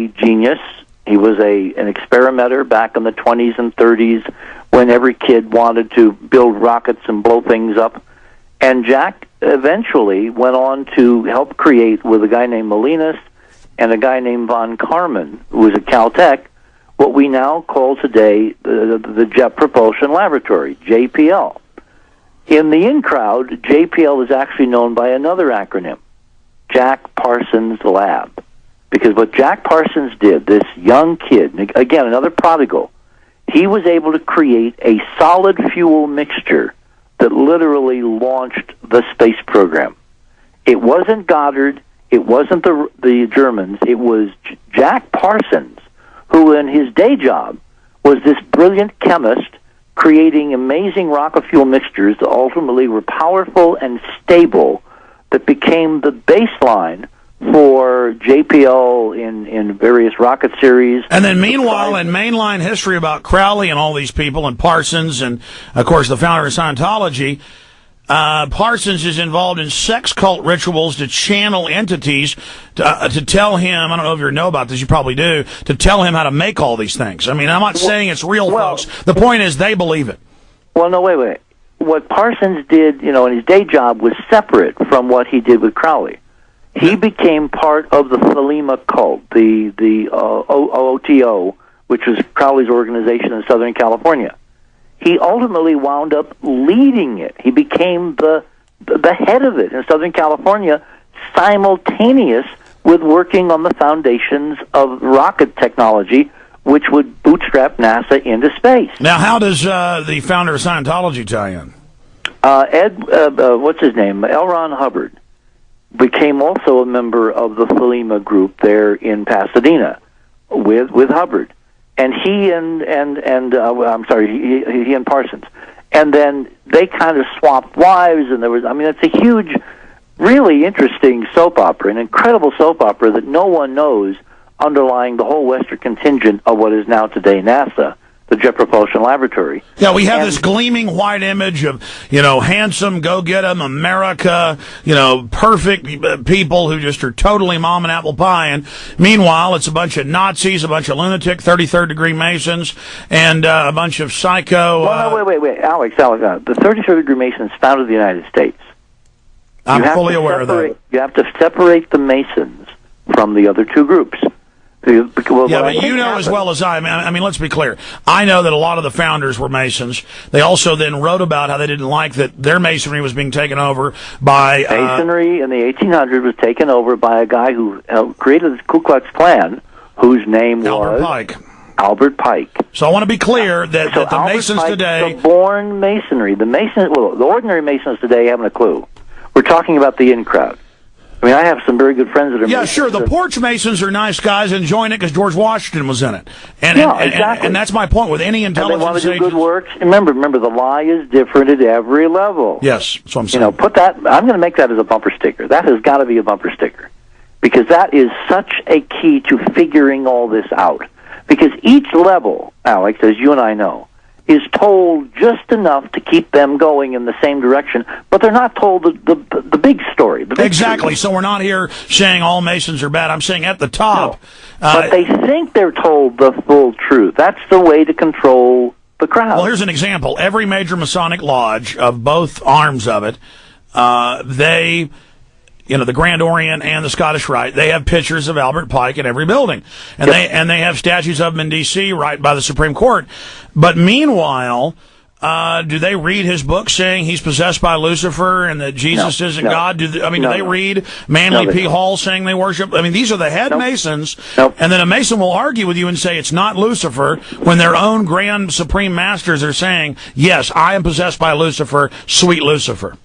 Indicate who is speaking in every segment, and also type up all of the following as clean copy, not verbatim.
Speaker 1: a genius. He was an experimenter back in the 20s and 30s when every kid wanted to build rockets and blow things up. And Jack eventually went on to help create, with a guy named Molinas and a guy named von Karman, who was at Caltech, what we now call today the Jet Propulsion Laboratory, JPL. In the in-crowd, JPL is actually known by another acronym, Jack Parsons Lab. Because what Jack Parsons did, this young kid, again, another prodigal, he was able to create a solid fuel mixture that literally launched the space program. It wasn't Goddard, it wasn't the Germans, it was Jack Parsons, who in his day job was this brilliant chemist creating amazing rocket fuel mixtures that ultimately were powerful and stable, that became the baseline for JPL in various rocket series.
Speaker 2: And then meanwhile, in mainline history about Crowley and all these people, and Parsons, and of course the founder of Scientology, Parsons is involved in sex cult rituals to channel entities to tell him, I don't know if you know about this, you probably do, to tell him how to make all these things. I mean, I'm not saying it's real, folks. The point is they believe it. Well, no, wait. What Parsons did, in his day job was separate from what he did with Crowley. He became part of the Thelema cult, the OOTO, which was Crowley's organization in Southern California. He ultimately wound up leading it. He became the head of it in Southern California, simultaneous with working on the foundations of rocket technology, which would bootstrap NASA into space. Now, how does the founder of Scientology tie in? What's his name? L. Ron Hubbard became also a member of the Thelema group there in Pasadena with Hubbard. And he and Parsons. And then they kind of swapped wives, and it's a huge, really interesting soap opera, an incredible soap opera that no one knows underlying the whole Western contingent of what is now today NASA, the Jet Propulsion Laboratory. Yeah, we have this gleaming white image of, handsome, go-get-em, America, perfect people who just are totally mom and apple pie. And meanwhile, it's a bunch of Nazis, a bunch of lunatic 33rd degree Masons, and a bunch of psycho... Well, no, wait. Alex, the 33rd degree Masons founded the United States. I'm fully aware of that. You have to separate the Masons from the other two groups. But you know as well as I mean, let's be clear. I know that a lot of the founders were Masons. They also then wrote about how they didn't like that their Masonry was being taken over by... Masonry in the 1800s was taken over by a guy who created the Ku Klux Klan, whose name was... Albert Pike. So I want to be clear that the Masons today... The born Masonry, the ordinary Masons today haven't a clue. We're talking about the in-crowd. I mean, I have some very good friends that are Masons. Yeah, sure. The Porch Masons are nice guys enjoying it because George Washington was in it. Exactly. And that's my point with any intelligence agency. They want to do good work. Remember, the lie is different at every level. Yes, that's what I'm saying. Put that, I'm going to make that as a bumper sticker. That has got to be a bumper sticker. Because that is such a key to figuring all this out. Because each level, Alex, as you and I know, is told just enough to keep them going in the same direction, but they're not told the big story. Exactly. So we're not here saying all Masons are bad. I'm saying at the top. No. But they think they're told the full truth. That's the way to control the crowd. Well, here's an example. Every major Masonic lodge of both arms of it, they... the Grand Orient and the Scottish Rite, they have pictures of Albert Pike in every building. And they have statues of him in D.C. right by the Supreme Court. But meanwhile, do they read his book saying he's possessed by Lucifer and that Jesus isn't God? Do they read Manly P. Hall saying they worship? I mean, these are the head Masons. And then a Mason will argue with you and say it's not Lucifer when their own Grand Supreme Masters are saying, yes, I am possessed by Lucifer, sweet Lucifer.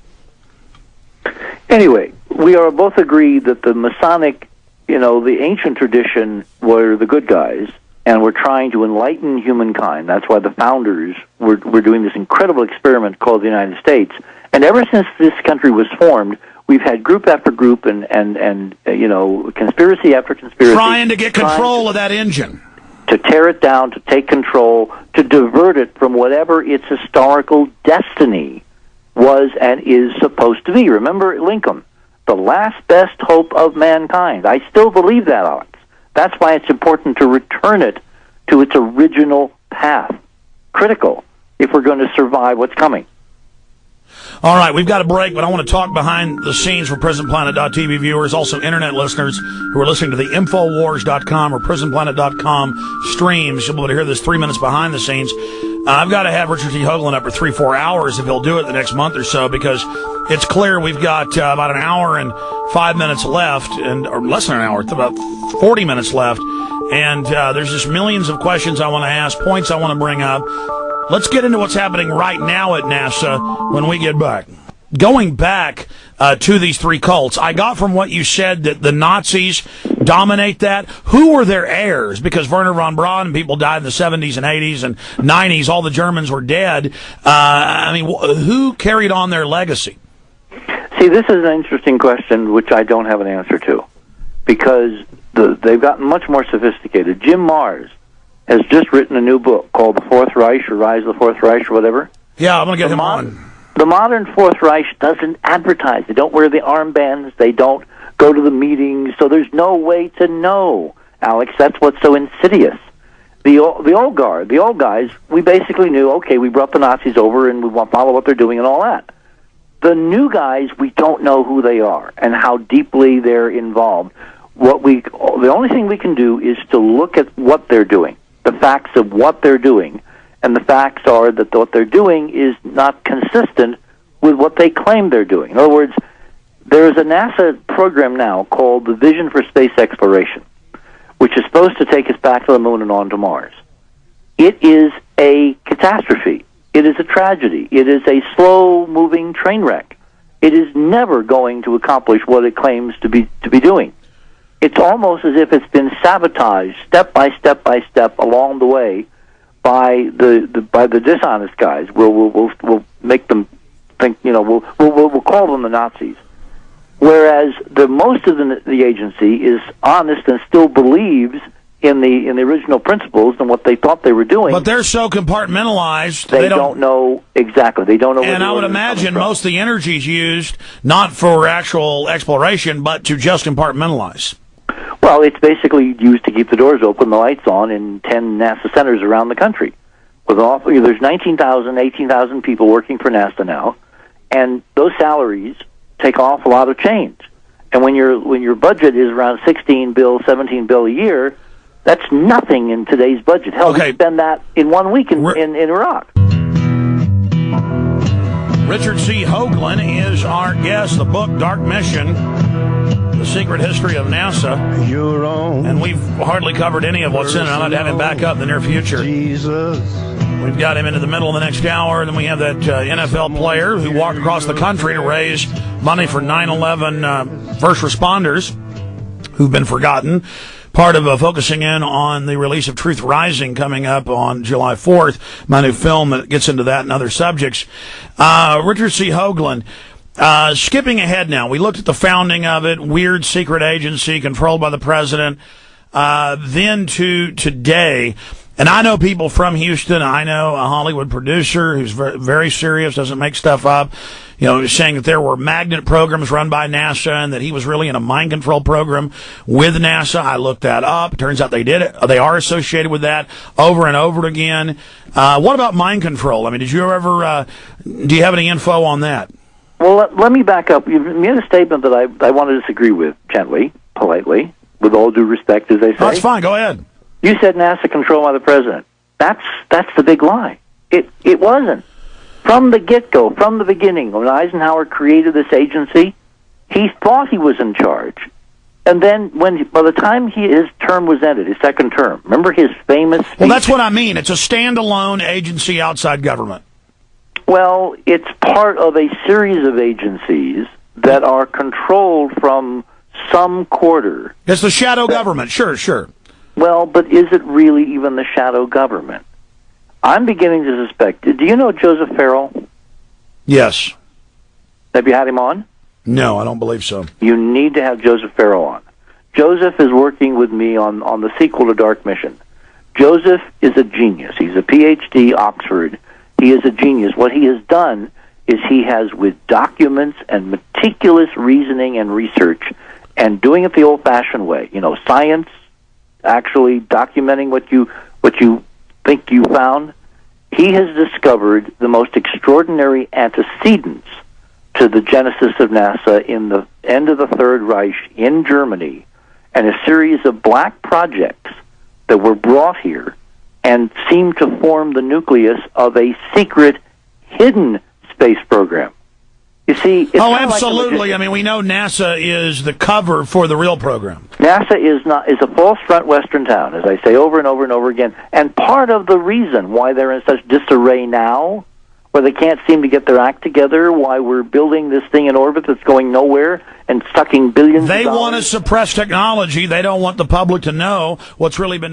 Speaker 2: Anyway, we are both agreed that the Masonic, the ancient tradition were the good guys, and we're trying to enlighten humankind. That's why the founders were doing this incredible experiment called the United States. And ever since this country was formed, we've had group after group and conspiracy after conspiracy. Trying to get control of that engine. To tear it down, to take control, to divert it from whatever its historical destiny was and is supposed to be. Remember Lincoln, the last best hope of mankind. I still believe that, Alex.
Speaker 1: That's why it's important to return it to its original path. Critical if we're going to survive what's coming.
Speaker 3: All right, we've got a break, but I want to talk behind the scenes for PrisonPlanet.tv viewers, also internet listeners who are listening to the Infowars.com or PrisonPlanet.com streams. You'll be able to hear this 3 minutes behind the scenes. I've got to have Richard Hoagland up for 3-4 hours if he'll do it the next month or so, because it's clear we've got about an hour and 5 minutes left, or less than an hour, about 40 minutes left, and there's just millions of questions I want to ask, points I want to bring up. Let's get into what's happening right now at NASA when we get back. Going back to these three cults, I got from what you said that the Nazis dominate that. Who were their heirs? Because Werner von Braun and people died in the 70s and 80s and 90s. All the Germans were dead. Who carried on their legacy?
Speaker 1: See, this is an interesting question which I don't have an answer to, because they've gotten much more sophisticated. Jim Marrs has just written a new book called The Fourth Reich, or Rise of the Fourth Reich, or whatever.
Speaker 3: Yeah, I'm going to get him on.
Speaker 1: The modern Fourth Reich doesn't advertise. They don't wear the armbands. They don't go to the meetings. So there's no way to know, Alex. That's what's so insidious. The old guard, the old guys, we basically knew, okay, we brought the Nazis over and we want to follow what they're doing and all that. The new guys, we don't know who they are and how deeply they're involved. The only thing we can do is to look at what they're doing, the facts of what they're doing, and the facts are that what they're doing is not consistent with what they claim they're doing. In other words, there is a NASA program now called the Vision for Space Exploration, which is supposed to take us back to the moon and on to Mars. It is a catastrophe. It is a tragedy. It is a slow-moving train wreck. It is never going to accomplish what it claims to be doing. It's almost as if it's been sabotaged step by step by step along the way by the dishonest guys. We'll make them think, we'll call them the Nazis. Whereas most of the agency is honest and still believes in the original principles and what they thought they were doing.
Speaker 3: But they're so compartmentalized.
Speaker 1: They don't know exactly. They don't know.
Speaker 3: And I would imagine most of the energy is used not for actual exploration, but to just compartmentalize.
Speaker 1: Well, it's basically used to keep the doors open, the lights on in 10 NASA centers around the country. There's 19,000, 18,000 people working for NASA now, and those salaries take off a lot of change. And when your budget is around $16 bill, $17 bill a year, that's nothing in today's budget. Hell, we spend that in 1 week in Iraq.
Speaker 3: Richard C.Hoagland is our guest. The book, Dark Mission, The Secret History of NASA. And we've hardly covered any of what's in it. I'd have him back up in the near future. Jesus. We've got him into the middle of the next hour, and then we have that NFL player who walked across the country to raise money for 9/11 first responders who've been forgotten. Part of focusing in on the release of Truth Rising coming up on July 4th, my new film that gets into that and other subjects. Richard C.Hoagland, skipping ahead now, we looked at the founding of it, weird secret agency controlled by the president, then to today. And I know people from Houston. I know a Hollywood producer who's very, very serious, doesn't make stuff up, saying that there were magnet programs run by NASA and that he was really in a mind control program with NASA. I looked that up. It turns out they did it. They are associated with that over and over again. What about mind control? I mean, did you ever, do you have any info on that?
Speaker 1: Well, let me back up. You made a statement that I want to disagree with gently, politely, with all due respect, as they say.
Speaker 3: That's fine. Go ahead.
Speaker 1: You said NASA controlled by the president. That's the big lie. It wasn't. From the get-go, from the beginning, when Eisenhower created this agency, he thought he was in charge. And then by the time his term was ended, his second term, remember his famous speech?
Speaker 3: Well, that's what I mean. It's a standalone agency outside government.
Speaker 1: Well, it's part of a series of agencies that are controlled from some quarter.
Speaker 3: It's the shadow government. Sure.
Speaker 1: Well, but is it really even the shadow government? I'm beginning to suspect. Do you know Joseph Farrell?
Speaker 3: Yes.
Speaker 1: Have you had him on?
Speaker 3: No, I don't believe so.
Speaker 1: You need to have Joseph Farrell on. Joseph is working with me on the sequel to Dark Mission. Joseph is a genius. He's a Ph.D. Oxford. He is a genius. What he has done is he has, with documents and meticulous reasoning and research, and doing it the old-fashioned way, science, actually documenting what you think you found, he has discovered the most extraordinary antecedents to the genesis of NASA in the end of the Third Reich in Germany, and a series of black projects that were brought here and seemed to form the nucleus of a secret, hidden space program. You see, it's
Speaker 3: absolutely.
Speaker 1: Like
Speaker 3: we know NASA is the cover for the real program.
Speaker 1: NASA is a false front western town, as I say over and over and over again. And part of the reason why they're in such disarray now, where they can't seem to get their act together, why we're building this thing in orbit that's going nowhere and sucking billions of dollars.
Speaker 3: They want to suppress technology. They don't want the public to know what's really been